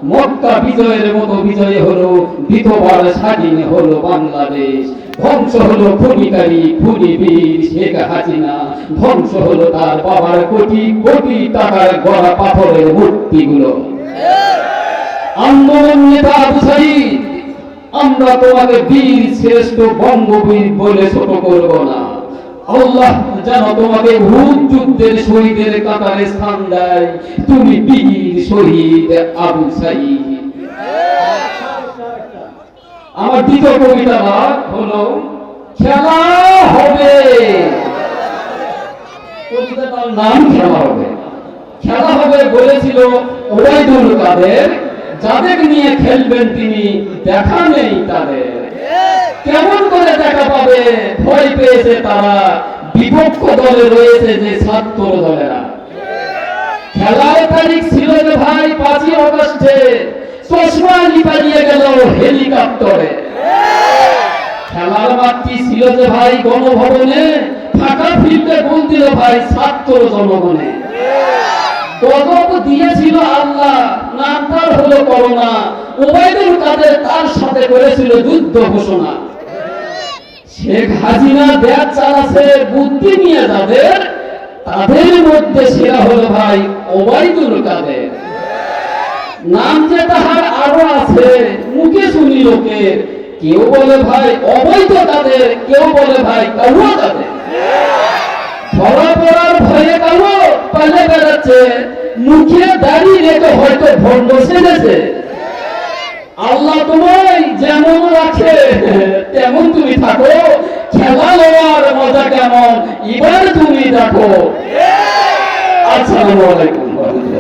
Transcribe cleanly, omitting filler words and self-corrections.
মক্কা বিজয়ের মতো বিজয় হলো, দ্বিতীয়বার স্বাধীন হলো বাংলাদেশ। ধ্বংস হলো খুনিকারী খুনি বীর শেখ হাসিনা, ধ্বংস হলো তার বাবার কোটি কোটি টাকার গড়া পাথরের মূর্তিগুলো। আন্দোলন নেতা আবু সাঈদ, আমরা তোমাকে বীর শ্রেষ্ঠ বঙ্গবীর বলে ছোট করব না। আল্লাহ যেন তোমাকে উহুদ যুদ্ধের শহীদের কাতারে স্থান দেয়। তুমি বীর শহীদ আবু সাঈদ। আমার দ্বিতীয় কবিতা হলো খেলা হবে। কবিতাটার নাম খেলা হবে। খেলা হবে বলেছিল ওবায়দুল কাদের, যাদের নিয়ে খেলবেন তিনি দেখা নেই তাদের। কেমন করে দেখা পাবে, ভয় পেয়েছে তারা, বিপক্ষ দলে রয়েছে যে ছাত্র দলেরা। খেলার তারিখ ছিল যে ভাই 5ই আগস্টে, চশমা পালিয়ে গেল হেলিকপ্টারে। খেলার মাঠটি ছিল যে ভাই গণভবনে, ফাঁকা ফিল্ডে গোল দিল ভাই ছাত্র জনগণে। গজব দিয়েছিল আল্লাহ, নাম তার হলো করোনা। ওবায়দুল কাদের তার সাথে করেছিল যুদ্ধ ঘোষণা। শেখ হাসিনা দেশ চালাচ্ছে বুদ্ধি নিয়ে যাদের, তাদের মধ্যে সেরা হলো ভাই ওবায়দুল কাদের। নাম যে তাহার আরো আছে, মুখে শুনি লোকের, কেউ বলে ভাই অবৈধ কাদের, কেউ বলে ভাই কাউয়া কাদের। ধরা পড়ার ভয়ে কালো পালে বেড়াচ্ছে, মুখে দাড়ি রেখে হয়তো ভণ্ড সেজেছে। আল্লাহ তোমায় যেমন রাখে তেমন তুমি থাকো, খেলা লওয়ার মজা কেমন এবার তুমি দেখো। আসসালামু আলাইকুম।